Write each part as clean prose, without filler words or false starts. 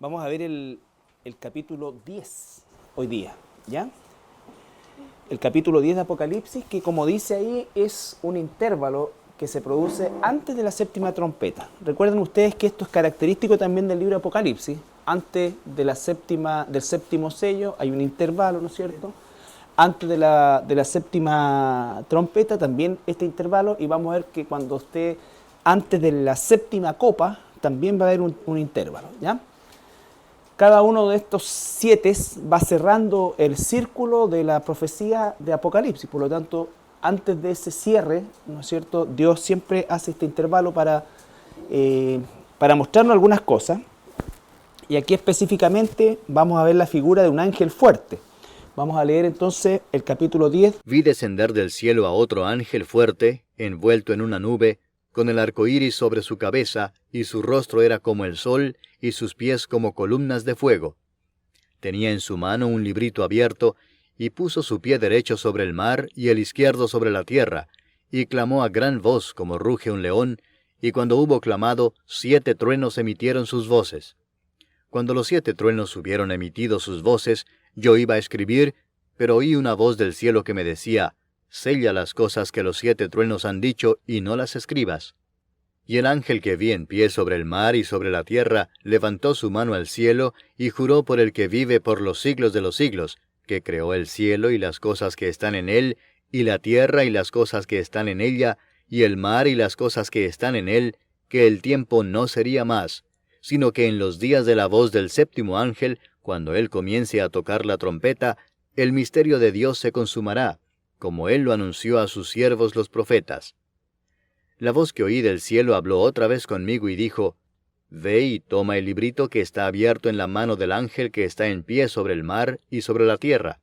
Vamos a ver el capítulo 10 hoy día, ¿ya? El capítulo 10 de Apocalipsis, que como dice ahí, es un intervalo que se produce antes de la séptima trompeta. Recuerden ustedes que esto es característico también del libro de Apocalipsis. Antes de del séptimo sello hay un intervalo, ¿no es cierto? Antes de la séptima trompeta también este intervalo, y vamos a ver que cuando esté antes de la séptima copa también va a haber un intervalo, ¿ya? Cada uno de estos 7 va cerrando el círculo de la profecía de Apocalipsis. Por lo tanto, antes de ese cierre, ¿no es cierto?, Dios siempre hace este intervalo para mostrarnos algunas cosas. Y aquí específicamente vamos a ver la figura de un ángel fuerte. Vamos a leer entonces el capítulo 10. Vi descender del cielo a otro ángel fuerte, envuelto en una nube, con el arco iris sobre su cabeza, y su rostro era como el sol, y sus pies como columnas de fuego. Tenía en su mano un librito abierto, y puso su pie derecho sobre el mar, y el izquierdo sobre la tierra, y clamó a gran voz como ruge un león, y cuando hubo clamado, 7 truenos emitieron sus voces. Cuando los 7 truenos hubieron emitido sus voces, yo iba a escribir, pero oí una voz del cielo que me decía, «Sella las cosas que los 7 truenos han dicho, y no las escribas». Y el ángel que vi en pie sobre el mar y sobre la tierra, levantó su mano al cielo, y juró por el que vive por los siglos de los siglos, que creó el cielo y las cosas que están en él, y la tierra y las cosas que están en ella, y el mar y las cosas que están en él, que el tiempo no sería más, sino que en los días de la voz del séptimo ángel, cuando él comience a tocar la trompeta, el misterio de Dios se consumará, como él lo anunció a sus siervos los profetas. La voz que oí del cielo habló otra vez conmigo y dijo, «Ve y toma el librito que está abierto en la mano del ángel que está en pie sobre el mar y sobre la tierra».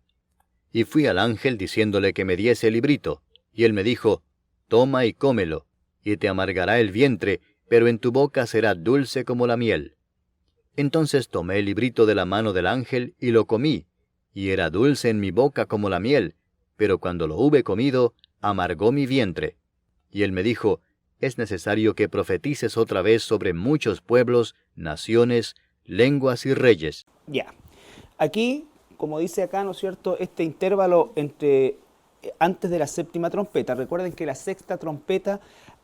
Y fui al ángel diciéndole que me diese el librito, y él me dijo, «Toma y cómelo, y te amargará el vientre, pero en tu boca será dulce como la miel». Entonces tomé el librito de la mano del ángel y lo comí, y era dulce en mi boca como la miel, pero cuando lo hube comido, amargó mi vientre. Y él me dijo, «Es necesario que profetices otra vez sobre muchos pueblos, naciones, lenguas y reyes». Ya. Aquí, como dice acá, ¿no es cierto?, este intervalo entre antes de la séptima trompeta. Recuerden que la sexta trompeta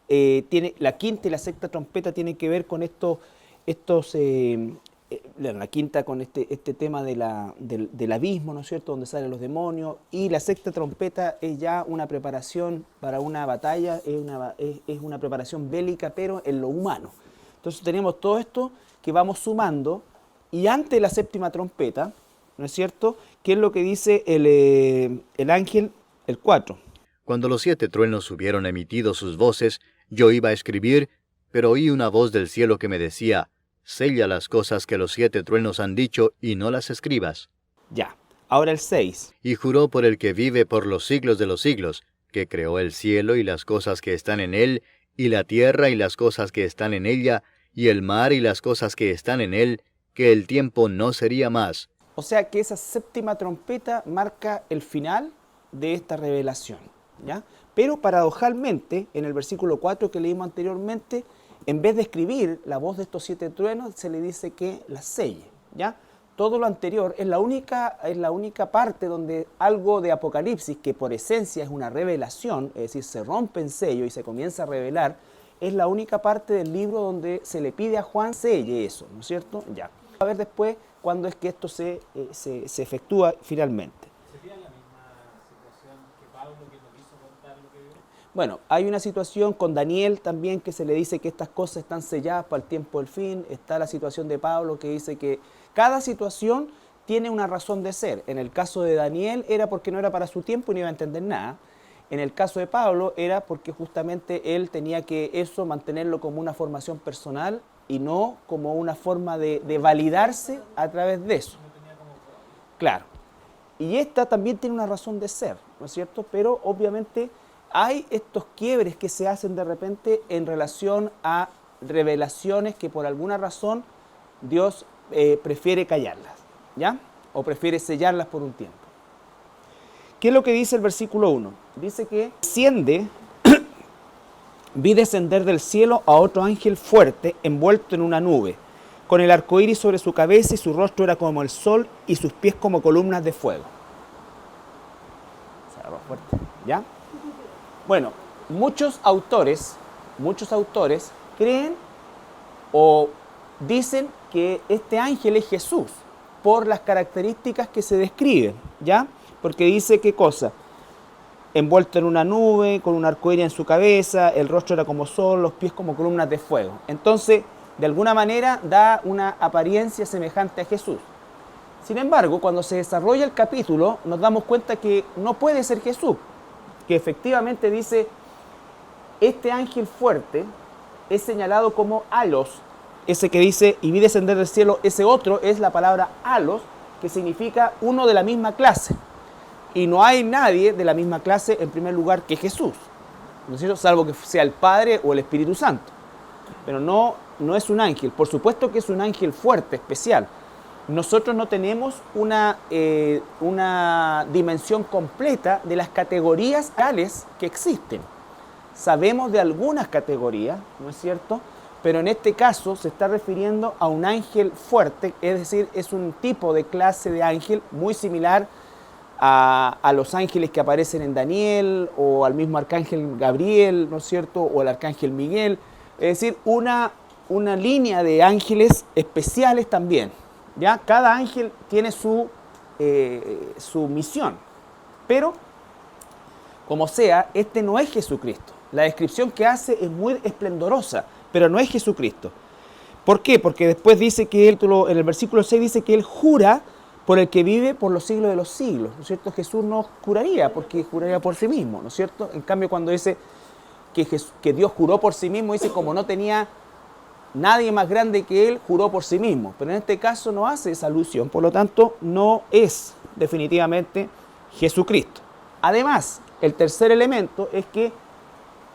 la quinta y la sexta trompeta tienen que ver con la quinta con este tema del abismo, ¿no es cierto?, donde salen los demonios, y la sexta trompeta es ya una preparación para una batalla, es una preparación bélica, pero en lo humano. Entonces tenemos todo esto que vamos sumando, y antes de la séptima trompeta, ¿no es cierto?, ¿qué es lo que dice el ángel, el 4? Cuando los 7 truenos hubieron emitido sus voces, yo iba a escribir, pero oí una voz del cielo que me decía, «Sella las cosas que los 7 truenos han dicho, y no las escribas». Ya, ahora el 6. Y juró por el que vive por los siglos de los siglos, que creó el cielo y las cosas que están en él, y la tierra y las cosas que están en ella, y el mar y las cosas que están en él, que el tiempo no sería más. O sea que esa séptima trompeta marca el final de esta revelación, ¿ya? Pero paradojalmente, en el versículo 4 que leímos anteriormente, en vez de escribir la voz de estos 7 truenos, se le dice que la selle, ¿ya? Todo lo anterior es la única parte donde algo de Apocalipsis, que por esencia es una revelación, es decir, se rompe en sello y se comienza a revelar, es la única parte del libro donde se le pide a Juan selle eso, ¿no es cierto? Ya. A ver después cuándo es que esto se efectúa finalmente. ¿Sería la misma situación que Pablo, que no quiso contar lo que vio? Bueno, hay una situación con Daniel también que se le dice que estas cosas están selladas para el tiempo del fin. Está la situación de Pablo que dice que cada situación tiene una razón de ser. En el caso de Daniel era porque no era para su tiempo y no iba a entender nada. En el caso de Pablo era porque justamente él tenía que eso mantenerlo como una formación personal y no como una forma de validarse a través de eso. Claro. Y esta también tiene una razón de ser, ¿no es cierto? Pero obviamente hay estos quiebres que se hacen de repente en relación a revelaciones que por alguna razón Dios prefiere callarlas, ¿ya? O prefiere sellarlas por un tiempo. ¿Qué es lo que dice el versículo 1? Dice que desciende, vi descender del cielo a otro ángel fuerte envuelto en una nube, con el arco iris sobre su cabeza y su rostro era como el sol y sus pies como columnas de fuego. Se agarró fuerte, ¿ya? Bueno, muchos autores creen o dicen que este ángel es Jesús por las características que se describen, ¿ya? Porque dice qué cosa, envuelto en una nube, con un arcoíris en su cabeza, el rostro era como sol, los pies como columnas de fuego. Entonces, de alguna manera da una apariencia semejante a Jesús. Sin embargo, cuando se desarrolla el capítulo, nos damos cuenta que no puede ser Jesús, que efectivamente dice, este ángel fuerte es señalado como halos, ese que dice, y vi descender del cielo, ese otro es la palabra halos, que significa uno de la misma clase. Y no hay nadie de la misma clase, en primer lugar, que Jesús, ¿no es cierto? Salvo que sea el Padre o el Espíritu Santo. Pero no es un ángel. Por supuesto que es un ángel fuerte, especial. Nosotros no tenemos una dimensión completa de las categorías tales que existen. Sabemos de algunas categorías, ¿no es cierto? Pero en este caso se está refiriendo a un ángel fuerte, es decir, es un tipo de clase de ángel muy similar a los ángeles que aparecen en Daniel o al mismo arcángel Gabriel, ¿no es cierto? O al arcángel Miguel. Es decir, una línea de ángeles especiales también, ¿ya? Cada ángel tiene su misión, pero como sea, este no es Jesucristo. La descripción que hace es muy esplendorosa, pero no es Jesucristo. ¿Por qué? Porque después dice que él, en el versículo 6 dice que él jura por el que vive por los siglos de los siglos, ¿no es cierto? Jesús no juraría, porque juraría por sí mismo, ¿no es cierto? En cambio, cuando dice que Dios juró por sí mismo, dice como no tenía nadie más grande que él, juró por sí mismo. Pero en este caso no hace esa alusión, por lo tanto, no es definitivamente Jesucristo. Además, el tercer elemento es que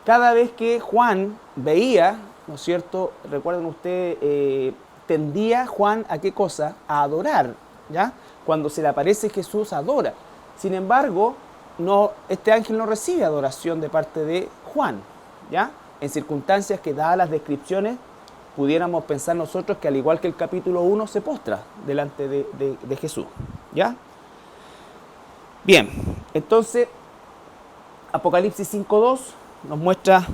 cada vez que Juan veía, ¿no es cierto? Recuerden ustedes, tendía Juan a qué cosa? A adorar, ¿ya? Cuando se le aparece Jesús, adora. Sin embargo, este ángel no recibe adoración de parte de Juan, ¿ya? En circunstancias que, dadas las descripciones, pudiéramos pensar nosotros que al igual que el capítulo 1 se postra delante de Jesús, ¿ya? Bien, entonces Apocalipsis 5.2 nos muestra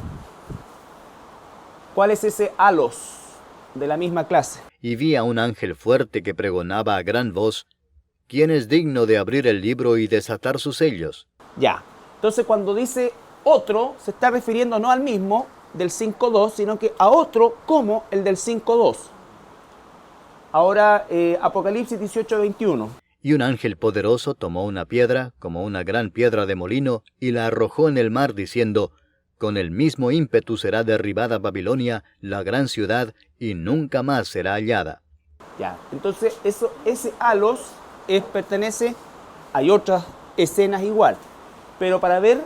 cuál es ese halos de la misma clase. Y vi a un ángel fuerte que pregonaba a gran voz, ¿quién es digno de abrir el libro y desatar sus sellos? Ya, entonces cuando dice otro, se está refiriendo no al mismo del 5.2, sino que a otro como el del 5.2. Ahora, Apocalipsis 18.21. Y un ángel poderoso tomó una piedra, como una gran piedra de molino, y la arrojó en el mar, diciendo, con el mismo ímpetu será derribada Babilonia, la gran ciudad, y nunca más será hallada. Ya, entonces ese halos pertenece, hay otras escenas igual, pero para ver,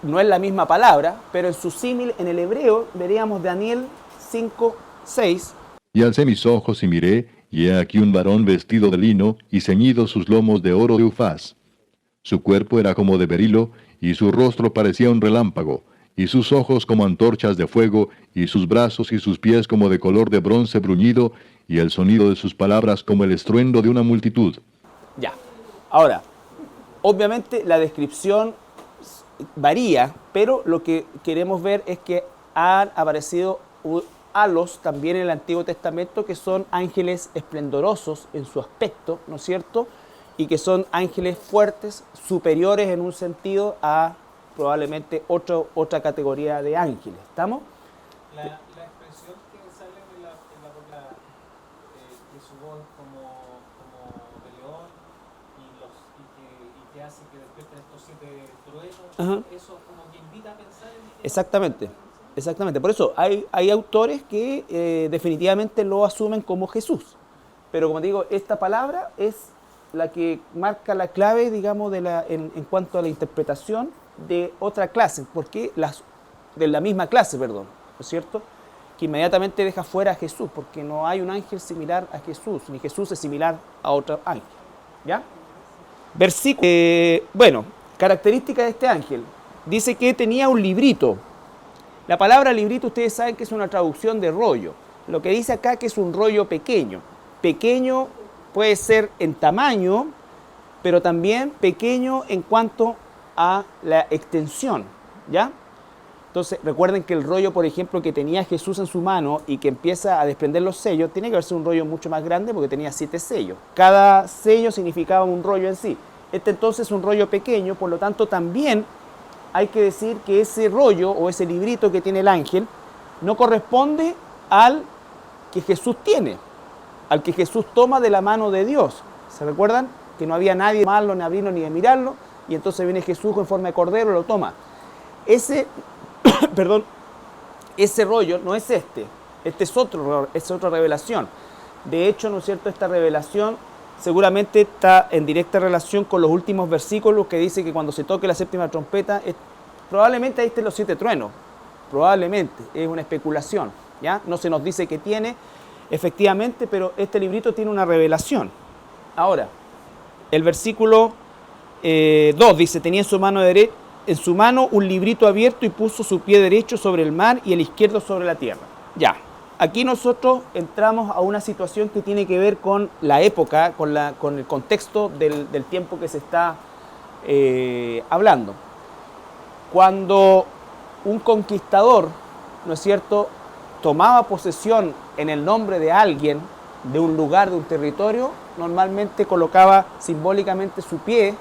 no es la misma palabra, pero en su símil en el hebreo veríamos Daniel 5:6. Y alcé mis ojos y miré, y he aquí un varón vestido de lino, y ceñidos sus lomos de oro de Ufaz. Su cuerpo era como de berilo, y su rostro parecía un relámpago, y sus ojos como antorchas de fuego, y sus brazos y sus pies como de color de bronce bruñido, y el sonido de sus palabras como el estruendo de una multitud. Ya, ahora, obviamente la descripción varía, pero lo que queremos ver es que han aparecido halos también en el Antiguo Testamento que son ángeles esplendorosos en su aspecto, ¿no es cierto? Y que son ángeles fuertes, superiores en un sentido a probablemente otra categoría de ángeles. ¿Estamos? La expresión que sale en la boca de su voz como de león y que hace que despierten estos 7 truenos, Ajá. eso como que invita a pensar en... Exactamente. Por eso hay autores que definitivamente lo asumen como Jesús. Pero como te digo, esta palabra es la que marca la clave, digamos, en cuanto a la interpretación de otra clase. Porque de la misma clase, perdón, ¿no es cierto? Que inmediatamente deja fuera a Jesús, porque no hay un ángel similar a Jesús, ni Jesús es similar a otro ángel. ¿Ya? Versículo. Bueno, característica de este ángel. Dice que tenía un librito. La palabra librito ustedes saben que es una traducción de rollo. Lo que dice acá que es un rollo pequeño. Pequeño puede ser en tamaño, pero también pequeño en cuanto a la extensión, ¿ya? Entonces, recuerden que el rollo, por ejemplo, que tenía Jesús en su mano y que empieza a desprender los sellos, tiene que verse un rollo mucho más grande porque tenía 7 sellos. Cada sello significaba un rollo en sí. Este entonces es un rollo pequeño, por lo tanto también hay que decir que ese rollo o ese librito que tiene el ángel no corresponde al que Jesús tiene, al que Jesús toma de la mano de Dios. ¿Se recuerdan? Que no había nadie de tomarlo, ni abrirlo, ni de mirarlo, y entonces viene Jesús en forma de cordero y lo toma. Ese ese rollo no es este es otra revelación. De hecho, ¿no es cierto?, esta revelación seguramente está en directa relación con los últimos versículos que dice que cuando se toque la séptima trompeta, probablemente ahí estén los 7 truenos, probablemente, es una especulación, ¿ya? No se nos dice que tiene, efectivamente, pero este librito tiene una revelación. Ahora, el versículo 2 dice, tenía en su mano un librito abierto y puso su pie derecho sobre el mar y el izquierdo sobre la tierra. Ya, aquí nosotros entramos a una situación que tiene que ver con la época, con el contexto del tiempo que se está hablando. Cuando un conquistador, ¿no es cierto?, tomaba posesión en el nombre de alguien, de un lugar, de un territorio, normalmente colocaba simbólicamente su pie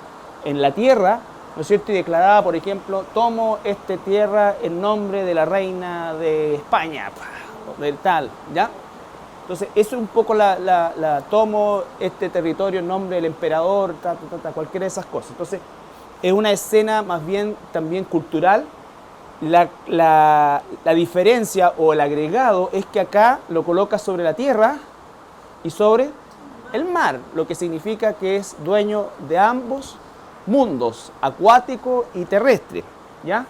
en la tierra, ¿no es cierto?, y declaraba, por ejemplo, tomo esta tierra en nombre de la reina de España, de tal, ¿ya? Entonces, eso es un poco tomo este territorio en nombre del emperador, cualquiera de esas cosas. Entonces, es una escena más bien también cultural. La diferencia o el agregado es que acá lo coloca sobre la tierra y sobre el mar, lo que significa que es dueño de ambos mundos, acuático y terrestre, ¿ya?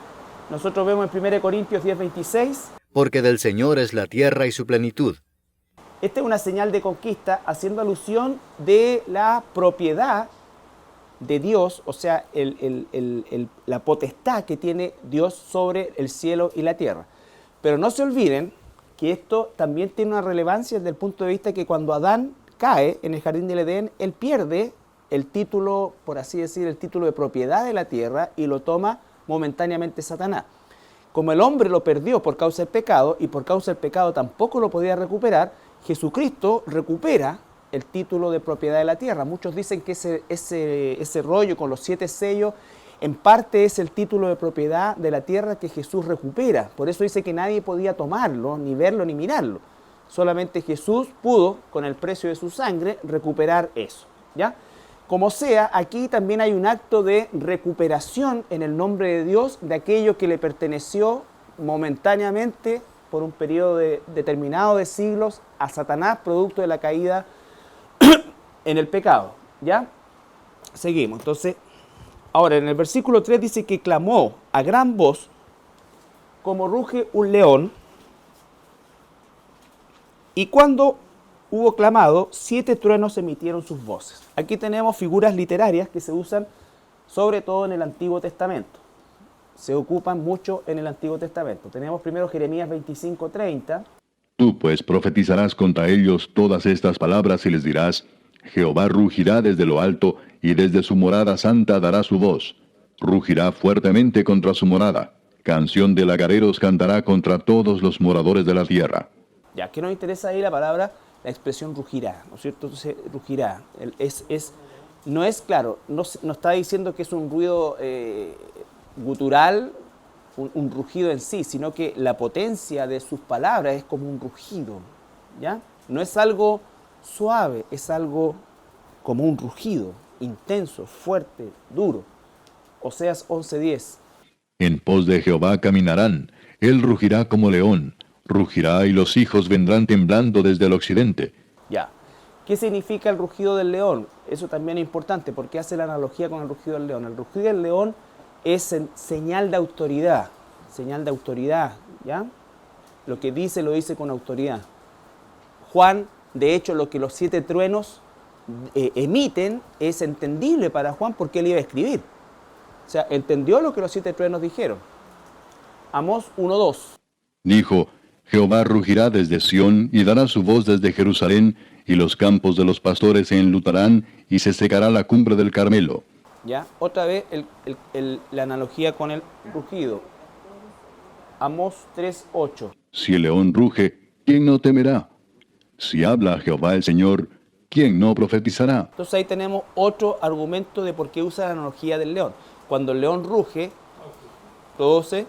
Nosotros vemos en 1 Corintios 10:26. Porque del Señor es la tierra y su plenitud. Esta es una señal de conquista haciendo alusión de la propiedad de Dios, o sea, la potestad que tiene Dios sobre el cielo y la tierra. Pero no se olviden que esto también tiene una relevancia desde el punto de vista que cuando Adán cae en el jardín del Edén, él pierde el título, por así decir, el título de propiedad de la tierra y lo toma momentáneamente Satanás. Como el hombre lo perdió por causa del pecado y por causa del pecado tampoco lo podía recuperar, Jesucristo recupera el título de propiedad de la tierra. Muchos dicen que ese rollo con los 7 sellos en parte es el título de propiedad de la tierra que Jesús recupera. Por eso dice que nadie podía tomarlo, ni verlo, ni mirarlo. Solamente Jesús pudo, con el precio de su sangre, recuperar eso, ¿ya? Como sea, aquí también hay un acto de recuperación en el nombre de Dios de aquello que le perteneció momentáneamente por un periodo determinado de siglos a Satanás, producto de la caída en el pecado, ¿ya? Seguimos. Entonces, ahora en el versículo 3 dice que clamó a gran voz como ruge un león, y cuando hubo clamado, 7 truenos emitieron sus voces. Aquí tenemos figuras literarias que se usan sobre todo en el Antiguo Testamento. Se ocupan mucho en el Antiguo Testamento. Tenemos primero Jeremías 25:30. Tú pues profetizarás contra ellos todas estas palabras y les dirás, Jehová rugirá desde lo alto, y desde su morada santa dará su voz. Rugirá fuertemente contra su morada. Canción de lagareros cantará contra todos los moradores de la tierra. Ya, ¿qué nos interesa ahí la palabra? La expresión rugirá, ¿no es cierto? Entonces, rugirá. No es claro, no está diciendo que es un ruido gutural, un rugido en sí, sino que la potencia de sus palabras es como un rugido, ¿ya? No es algo suave, es algo como un rugido, intenso, fuerte, duro. Oseas 11:10. En pos de Jehová caminarán, él rugirá como león, rugirá y los hijos vendrán temblando desde el occidente. Ya. ¿Qué significa el rugido del león? Eso también es importante porque hace la analogía con el rugido del león. El rugido del león es señal de autoridad, ¿ya? Lo que dice, lo dice con autoridad. Juan, de hecho, lo que los 7 truenos emiten es entendible para Juan porque él iba a escribir. O sea, entendió lo que los 7 truenos dijeron. Amós 1:2. Dijo, Jehová rugirá desde Sión y dará su voz desde Jerusalén, y los campos de los pastores se enlutarán, y se secará la cumbre del Carmelo. ¿Ya? Otra vez la analogía con el rugido. Amós 3:8. Si el león ruge, ¿quién no temerá? Si habla Jehová el Señor, ¿quién no profetizará? Entonces ahí tenemos otro argumento de por qué usa la analogía del león. Cuando el león ruge, produce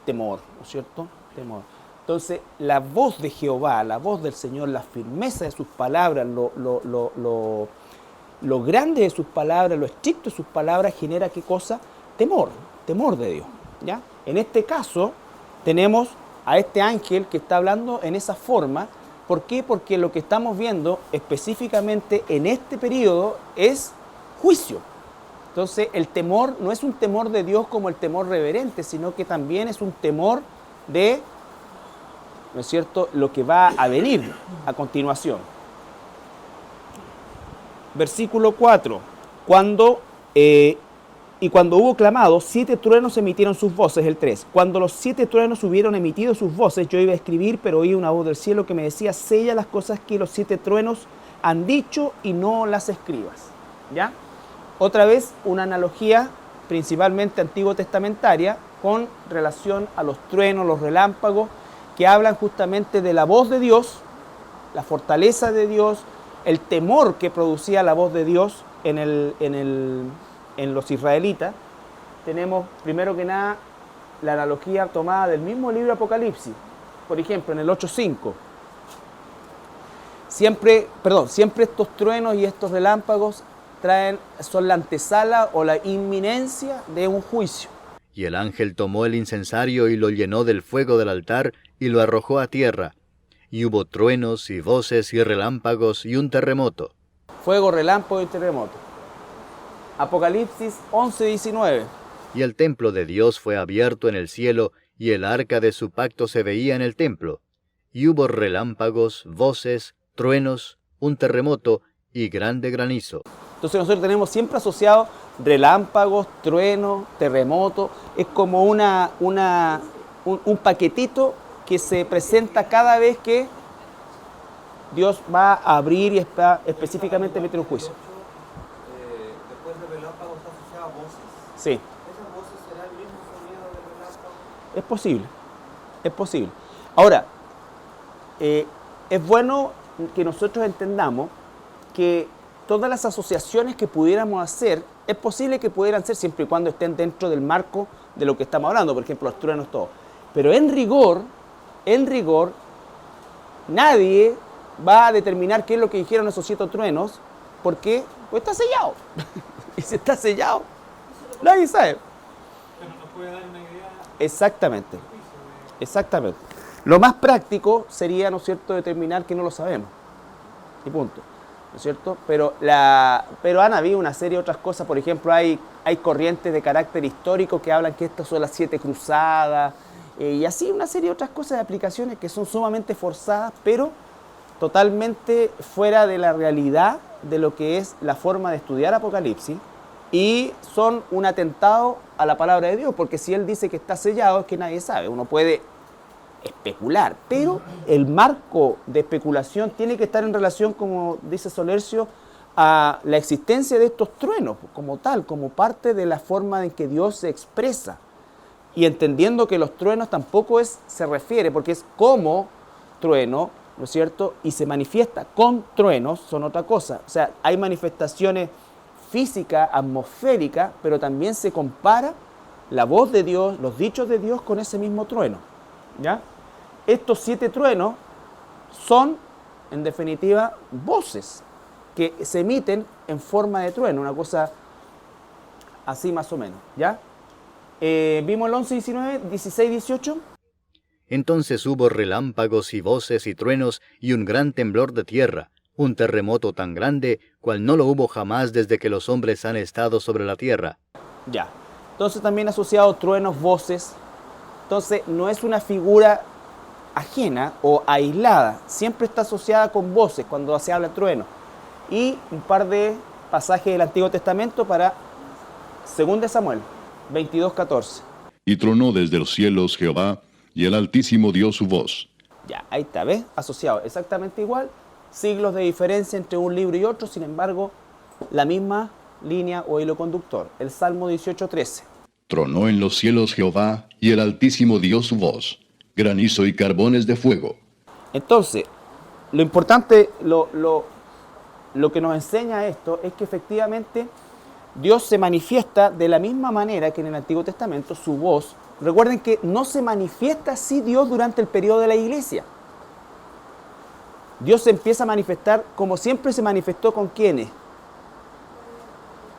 temor, ¿no es cierto? Temor. Entonces, la voz de Jehová, la voz del Señor, la firmeza de sus palabras, lo grande de sus palabras, lo estricto de sus palabras, genera ¿qué cosa? Temor, temor de Dios, ¿ya? En este caso, tenemos a este ángel que está hablando en esa forma. ¿Por qué? Porque lo que estamos viendo específicamente en este periodo es juicio. Entonces, el temor no es un temor de Dios como el temor reverente, sino que también es un temor de, ¿no es cierto?, lo que va a venir a continuación. Versículo 4. Y cuando hubo clamado, 7 truenos emitieron sus voces, el 3. Cuando los 7 truenos hubieron emitido sus voces, yo iba a escribir, pero oí una voz del cielo que me decía, sella las cosas que los 7 truenos han dicho y no las escribas. ¿Ya? Otra vez, una analogía principalmente antiguo testamentaria con relación a los truenos, los relámpagos, que hablan justamente de la voz de Dios, la fortaleza de Dios, el temor que producía la voz de Dios en los israelitas. Tenemos, primero que nada, la analogía tomada del mismo libro Apocalipsis. Por ejemplo, en el 8:5. Siempre estos truenos y estos relámpagos son la antesala o la inminencia de un juicio. Y el ángel tomó el incensario y lo llenó del fuego del altar y lo arrojó a tierra. Y hubo truenos y voces y relámpagos y un terremoto. Fuego, relámpago y terremoto. Apocalipsis 11:19. Y el templo de Dios fue abierto en el cielo, y el arca de su pacto se veía en el templo. Y hubo relámpagos, voces, truenos, un terremoto y grande granizo. Entonces nosotros tenemos siempre asociado relámpagos, truenos, terremotos. Es como un paquetito que se presenta cada vez que Dios va a abrir y específicamente meter un juicio. Después de relámpagos está asociado a voces. Sí. ¿Esas voces serán el mismo sonido del relámpago? Es posible, es posible. Ahora, es bueno que nosotros entendamos que todas las asociaciones que pudiéramos hacer, es posible que pudieran ser siempre y cuando estén dentro del marco de lo que estamos hablando, por ejemplo, los truenos, todo. Pero en rigor, nadie va a determinar qué es lo que dijeron esos 7 truenos, porque pues está sellado. Y si está sellado, nadie sabe. Pero nos puede dar una idea Exactamente. Exactamente. Lo más práctico sería, ¿no es cierto?, determinar que no lo sabemos. Y punto. ¿No es cierto? Pero han habido una serie de otras cosas. Por ejemplo, hay corrientes de carácter histórico que hablan que estas son las 7 cruzadas. Y así una serie de otras cosas de aplicaciones que son sumamente forzadas, pero totalmente fuera de la realidad de lo que es la forma de estudiar Apocalipsis. Y son un atentado a la palabra de Dios, porque si Él dice que está sellado es que nadie sabe. Uno puede especular, pero el marco de especulación tiene que estar en relación, como dice Solercio, a la existencia de estos truenos como tal, como parte de la forma en que Dios se expresa, y entendiendo que los truenos tampoco se refiere, porque es como trueno, ¿no es cierto? Y se manifiesta con truenos, son otra cosa. O sea, hay manifestaciones físicas, atmosféricas, pero también se compara la voz de Dios, los dichos de Dios con ese mismo trueno, ¿ya? Estos 7 truenos son, en definitiva, voces que se emiten en forma de trueno, una cosa así más o menos, ¿ya? Vimos el 11, 19, 16, 18. Entonces hubo relámpagos y voces y truenos y un gran temblor de tierra, un terremoto tan grande cual no lo hubo jamás desde que los hombres han estado sobre la tierra. Ya. Entonces también asociado truenos, voces. Entonces no es una figura ajena o aislada, siempre está asociada con voces cuando se habla de trueno. Y un par de pasajes del Antiguo Testamento para 2 Samuel 22:14. Y tronó desde los cielos Jehová, y el Altísimo dio su voz, Ya, ahí está, ¿ves? Asociado, exactamente igual, siglos de diferencia entre un libro y otro, sin embargo, la misma línea o hilo conductor. El Salmo 18:13. Tronó en los cielos Jehová, y el Altísimo dio su voz. Granizo y carbones de fuego. Entonces, lo importante, lo que nos enseña esto es que efectivamente Dios se manifiesta de la misma manera que en el Antiguo Testamento, su voz. Recuerden que no se manifiesta así Dios durante el periodo de la iglesia. Dios se empieza a manifestar como siempre se manifestó con ¿quiénes?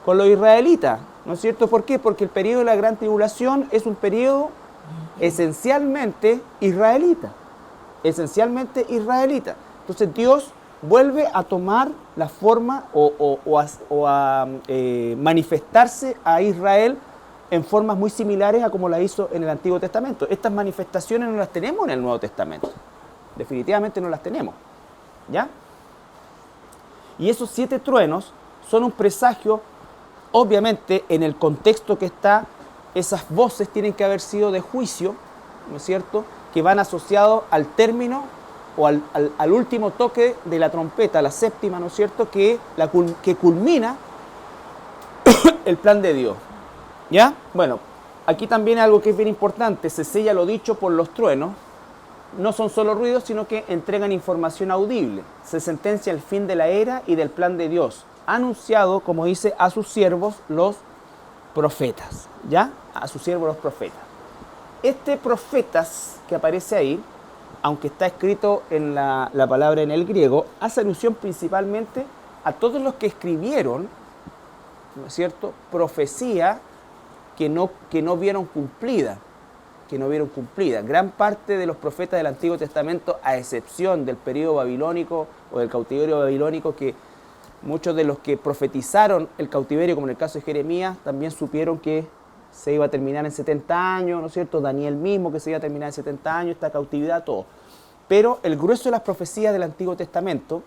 Con los israelitas, ¿no es cierto? ¿Por qué? Porque el periodo de la Gran Tribulación es un periodo esencialmente israelita. Esencialmente israelita. Entonces Dios vuelve a tomar la forma o a manifestarse a Israel en formas muy similares a como la hizo en el Antiguo Testamento. Estas manifestaciones no las tenemos en el Nuevo Testamento. Definitivamente no las tenemos. ¿Ya? Y esos 7 truenos son un presagio, obviamente, en el contexto que está, esas voces tienen que haber sido de juicio, ¿no es cierto?, que van asociados al término o al último toque de la trompeta, la séptima, ¿no es cierto?, que culmina el plan de Dios. ¿Ya? Bueno, aquí también algo que es bien importante, se sella lo dicho por los truenos, no son solo ruidos, sino que entregan información audible. Se sentencia el fin de la era y del plan de Dios, anunciado, como dice, a sus siervos los profetas. ¿Ya? A sus siervos los profetas. Este profetas que aparece ahí, aunque está escrito en la palabra en el griego, hace alusión principalmente a todos los que escribieron, ¿no es cierto?, profecía que no vieron cumplida. Gran parte de los profetas del Antiguo Testamento, a excepción del periodo babilónico o del cautiverio babilónico, que muchos de los que profetizaron el cautiverio, como en el caso de Jeremías, también supieron que se iba a terminar en 70 años, ¿no es cierto? Daniel mismo, que se iba a terminar en 70 años, esta cautividad, todo. Pero el grueso de las profecías del Antiguo Testamento,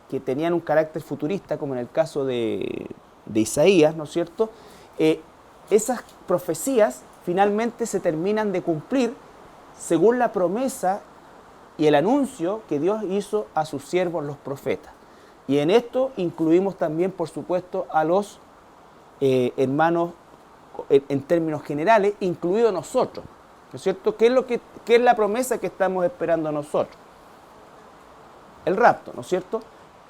que tenían un carácter futurista, como en el caso de Isaías, ¿no es cierto?, esas profecías finalmente se terminan de cumplir según la promesa y el anuncio que Dios hizo a sus siervos los profetas. Y en esto incluimos también, por supuesto, a los hermanos en términos generales, incluidos nosotros, ¿no es cierto? ¿Qué es la promesa que estamos esperando nosotros? El rapto, ¿no es cierto?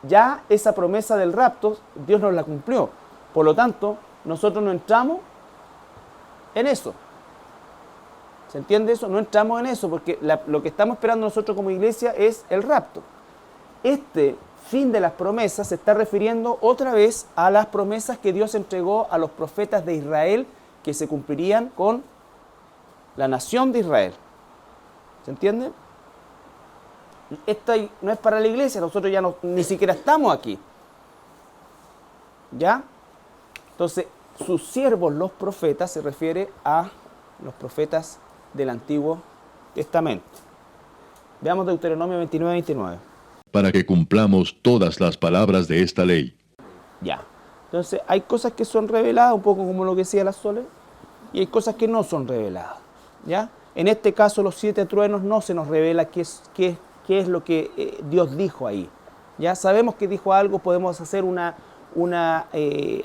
Ya esa promesa del rapto, Dios nos la cumplió. Por lo tanto, nosotros no entramos en eso. ¿Se entiende eso? No entramos en eso porque lo que estamos esperando nosotros como iglesia es el rapto. Este fin de las promesas se está refiriendo otra vez a las promesas que Dios entregó a los profetas de Israel que se cumplirían con la nación de Israel. ¿Se entiende? Esto no es para la iglesia, nosotros ya ni siquiera estamos aquí. ¿Ya? Entonces, sus siervos, los profetas, se refiere a los profetas del Antiguo Testamento. Veamos Deuteronomio 29:29. Para que cumplamos todas las palabras de esta ley. Ya. Entonces, hay cosas que son reveladas, un poco como lo que decía la Sole, y hay cosas que no son reveladas. ¿Ya? En este caso, los 7 truenos no se nos revela qué es lo que Dios dijo ahí. Ya sabemos que dijo algo, podemos hacer una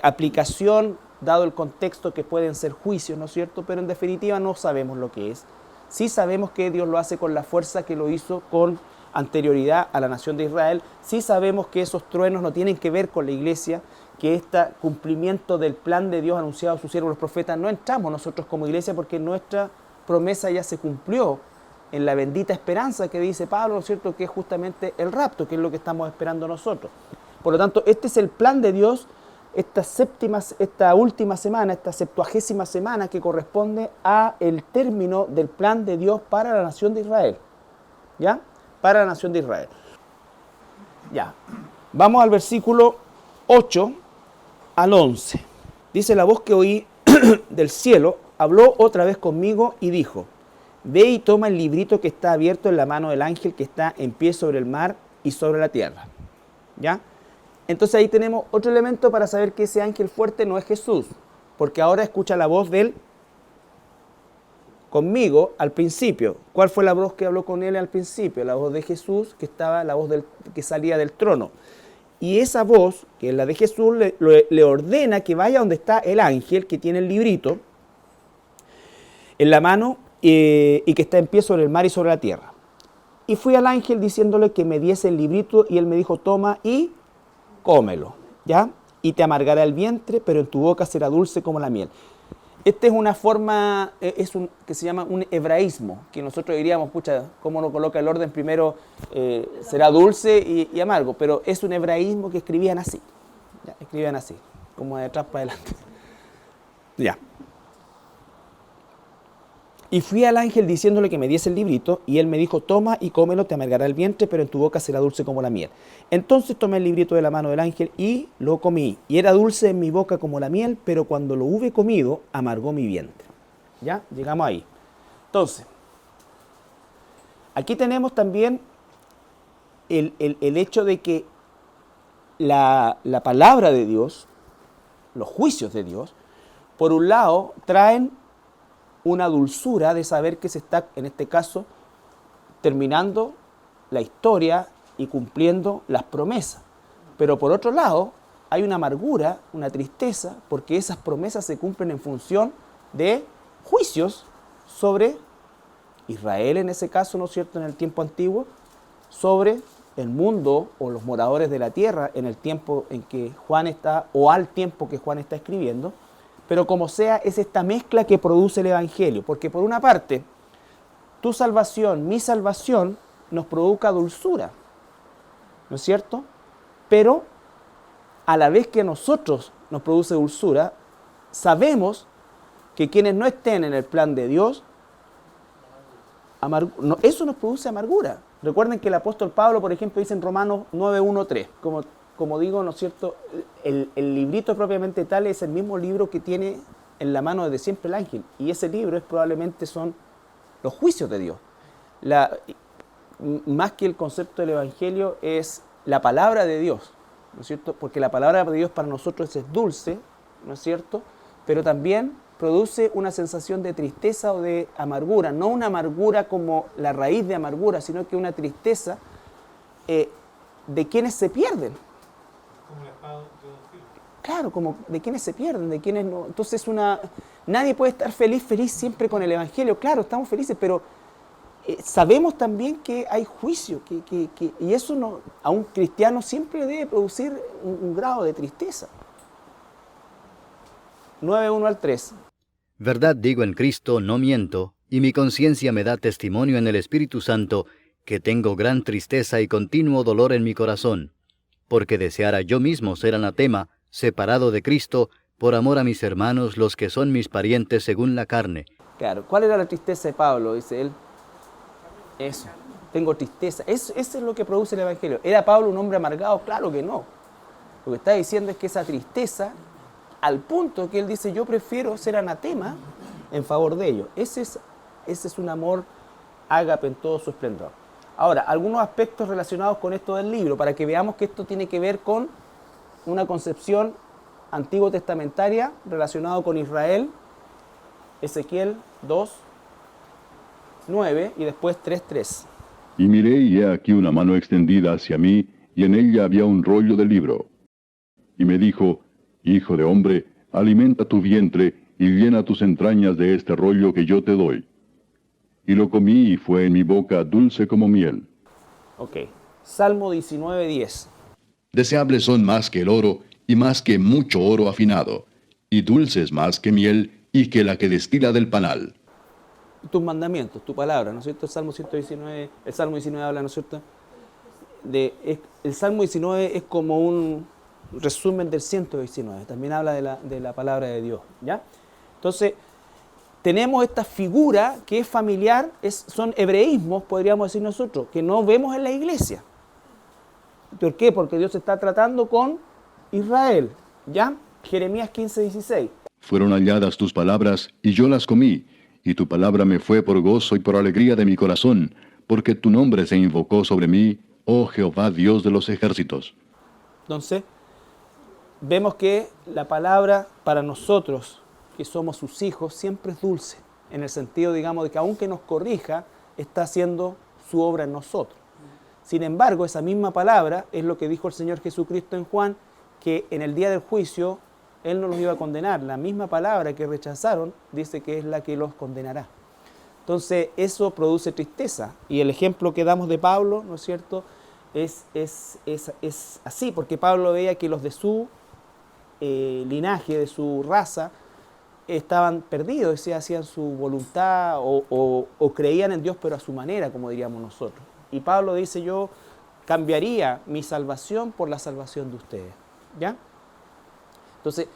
aplicación, dado el contexto que pueden ser juicios, ¿no es cierto? Pero en definitiva no sabemos lo que es. Sí sabemos que Dios lo hace con la fuerza que lo hizo con anterioridad a la nación de Israel. Sí sabemos que esos truenos no tienen que ver con la iglesia, que este cumplimiento del plan de Dios anunciado a sus siervos los profetas, no entramos nosotros como iglesia porque nuestra promesa ya se cumplió en la bendita esperanza que dice Pablo, ¿no es cierto?, que es justamente el rapto, que es lo que estamos esperando nosotros. Por lo tanto, este es el plan de Dios, esta última semana, esta 70ª semana que corresponde a el término del plan de Dios para la nación de Israel. ¿Ya? Para la nación de Israel. Ya. Vamos al versículo 8 al 11. Dice: la voz que oí del cielo habló otra vez conmigo y dijo: ve y toma el librito que está abierto en la mano del ángel que está en pie sobre el mar y sobre la tierra. ¿Ya? Entonces ahí tenemos otro elemento para saber que ese ángel fuerte no es Jesús, porque ahora escucha la voz del conmigo al principio. ¿Cuál fue la voz que habló con él al principio? La voz de Jesús, que estaba la voz que salía del trono. Y esa voz, que es la de Jesús, le ordena que vaya donde está el ángel que tiene el librito en la mano y que está en pie sobre el mar y sobre la tierra. Y fui al ángel diciéndole que me diese el librito y él me dijo, toma y cómelo, ¿ya? Y te amargará el vientre, pero en tu boca será dulce como la miel. Esta es una forma, que se llama un hebraísmo, que nosotros diríamos, pucha, ¿cómo no coloca el orden? Primero será dulce y amargo, pero es un hebraísmo que escribían así, ¿ya? Escribían así, como de atrás para adelante. Ya. Y fui al ángel diciéndole que me diese el librito, y él me dijo, toma y cómelo, te amargará el vientre, pero en tu boca será dulce como la miel. Entonces tomé el librito de la mano del ángel y lo comí. Y era dulce en mi boca como la miel, pero cuando lo hube comido, amargó mi vientre. ¿Ya? Llegamos ahí. Entonces, aquí tenemos también el hecho de que la palabra de Dios, los juicios de Dios, por un lado, traen una dulzura de saber que se está, en este caso, terminando la historia y cumpliendo las promesas. Pero por otro lado, hay una amargura, una tristeza, porque esas promesas se cumplen en función de juicios sobre Israel, en ese caso, ¿no es cierto?, en el tiempo antiguo, sobre el mundo o los moradores de la tierra en el tiempo en que Juan está, o al tiempo que Juan está escribiendo. Pero como sea, es esta mezcla que produce el Evangelio. Porque por una parte, tu salvación, mi salvación, nos provoca dulzura, ¿no es cierto? Pero a la vez que a nosotros nos produce dulzura, sabemos que quienes no estén en el plan de Dios, eso nos produce amargura. Recuerden que el apóstol Pablo, por ejemplo, dice en Romanos 9:1-3, como digo, ¿no es cierto? El librito propiamente tal es el mismo libro que tiene en la mano desde siempre el ángel. Y ese libro probablemente son los juicios de Dios. Más que el concepto del Evangelio es la palabra de Dios, ¿no es cierto? Porque la palabra de Dios para nosotros es dulce, ¿no es cierto? Pero también produce una sensación de tristeza o de amargura. No una amargura como la raíz de amargura, sino que una tristeza de quienes se pierden. Como la espada de dos filos. Claro, como de quienes se pierden, de quienes no. Entonces nadie puede estar feliz siempre con el Evangelio. Claro, estamos felices, pero sabemos también que hay juicio, y eso a un cristiano siempre debe producir un grado de tristeza. 9:1-3. Verdad digo en Cristo, no miento, y mi conciencia me da testimonio en el Espíritu Santo, que tengo gran tristeza y continuo dolor en mi corazón, porque deseara yo mismo ser anatema, separado de Cristo, por amor a mis hermanos, los que son mis parientes según la carne. Claro, ¿cuál era la tristeza de Pablo? Dice él, eso, tengo tristeza. Eso es lo que produce el Evangelio. ¿Era Pablo un hombre amargado? Claro que no. Lo que está diciendo es que esa tristeza, al punto que él dice, yo prefiero ser anatema en favor de ellos. Ese es un amor ágape en todo su esplendor. Ahora, algunos aspectos relacionados con esto del libro, para que veamos que esto tiene que ver con una concepción antiguo testamentaria relacionado con Israel. Ezequiel 2:9 y después 3:3. Y miré, y he aquí una mano extendida hacia mí, y en ella había un rollo de libro. Y me dijo, Hijo de hombre, alimenta tu vientre, y llena tus entrañas de este rollo que yo te doy. Y lo comí, y fue en mi boca dulce como miel. Ok, Salmo 19:10. Deseables son más que el oro, y más que mucho oro afinado, y dulces más que miel, y que la que destila del panal. Tus mandamientos, tu palabra, ¿no es cierto? El Salmo 19 habla, ¿no es cierto? El Salmo 19 es como un resumen del 119, también habla de la palabra de Dios, ¿ya? Entonces, tenemos esta figura que es familiar, son hebreísmos, podríamos decir nosotros, que no vemos en la iglesia. ¿Por qué? Porque Dios está tratando con Israel, ¿ya? Jeremías 15:16. Fueron halladas tus palabras, y yo las comí, y tu palabra me fue por gozo y por alegría de mi corazón, porque tu nombre se invocó sobre mí, oh Jehová Dios de los ejércitos. Entonces, vemos que la palabra para nosotros, que somos sus hijos, siempre es dulce. en el sentido, digamos, de que aunque nos corrija, está haciendo su obra en nosotros. Sin embargo, esa misma palabra es lo que dijo el Señor Jesucristo en Juan, que en el día del juicio Él no los iba a condenar. La misma palabra que rechazaron dice que es la que los condenará. Entonces, eso produce tristeza. Y el ejemplo que damos de Pablo, ¿no es cierto?, es así, porque Pablo veía que los de su linaje, de su raza, estaban perdidos, decía, hacían su voluntad o creían en Dios, pero a su manera, como diríamos nosotros. Y Pablo dice, yo cambiaría mi salvación por la salvación de ustedes. ¿Ya? Entonces,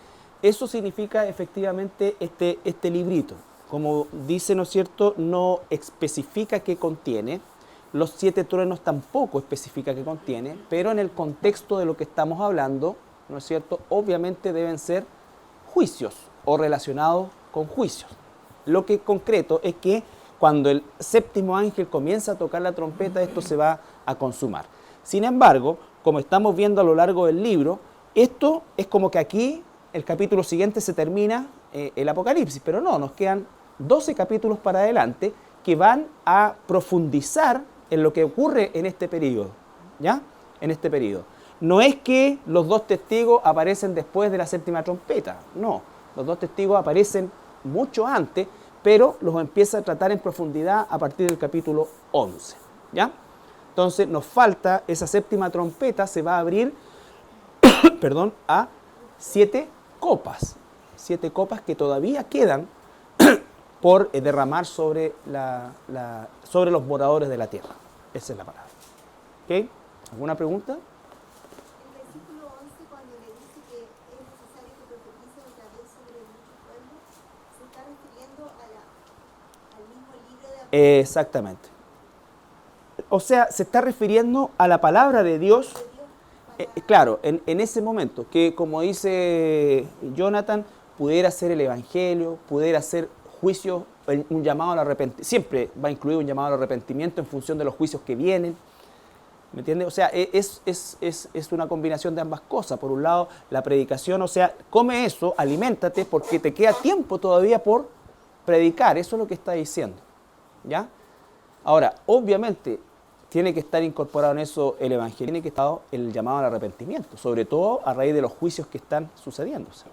eso significa efectivamente este librito. Como dice, ¿no es cierto?, no especifica qué contiene. Los 7 truenos tampoco especifica qué contiene, pero en el contexto de lo que estamos hablando, ¿no es cierto?, obviamente deben ser juicios o relacionados con juicios. Lo que es concreto es que cuando el 7º ángel comienza a tocar la trompeta, esto se va a consumar. Sin embargo, como estamos viendo a lo largo del libro, esto es como que aquí, el capítulo siguiente se termina el Apocalipsis, pero no, nos quedan 12 capítulos para adelante que van a profundizar en lo que ocurre en este periodo, ¿ya? En este periodo. No es que los 2 testigos aparecen después de la 7ª trompeta, no. Los 2 testigos aparecen mucho antes, pero los empieza a tratar en profundidad a partir del capítulo 11, ¿ya? Entonces nos falta esa 7ª trompeta, se va a abrir perdón, a 7 copas. 7 copas que todavía quedan por derramar sobre, sobre los moradores de la tierra. Esa es la palabra. ¿Ok? ¿Alguna pregunta? El versículo 11, cuando le dice que es necesario que profetice otra vez sobre muchos pueblos, se está refiriendo al mismo libro de Apocalipsis. Exactamente. O sea, se está refiriendo a la palabra de Dios. Claro, en ese momento, que como dice Jonathan, pudiera ser el Evangelio, pudiera ser juicio, un llamado al arrepentimiento, siempre va a incluir un llamado al arrepentimiento en función de los juicios que vienen, ¿me entiendes? O sea, es una combinación de ambas cosas. Por un lado, la predicación, o sea, come eso, aliméntate, porque te queda tiempo todavía por predicar, eso es lo que está diciendo, ¿ya? Ahora, obviamente, tiene que estar incorporado en eso el Evangelio, tiene que estar el llamado al arrepentimiento, sobre todo a raíz de los juicios que están sucediéndose.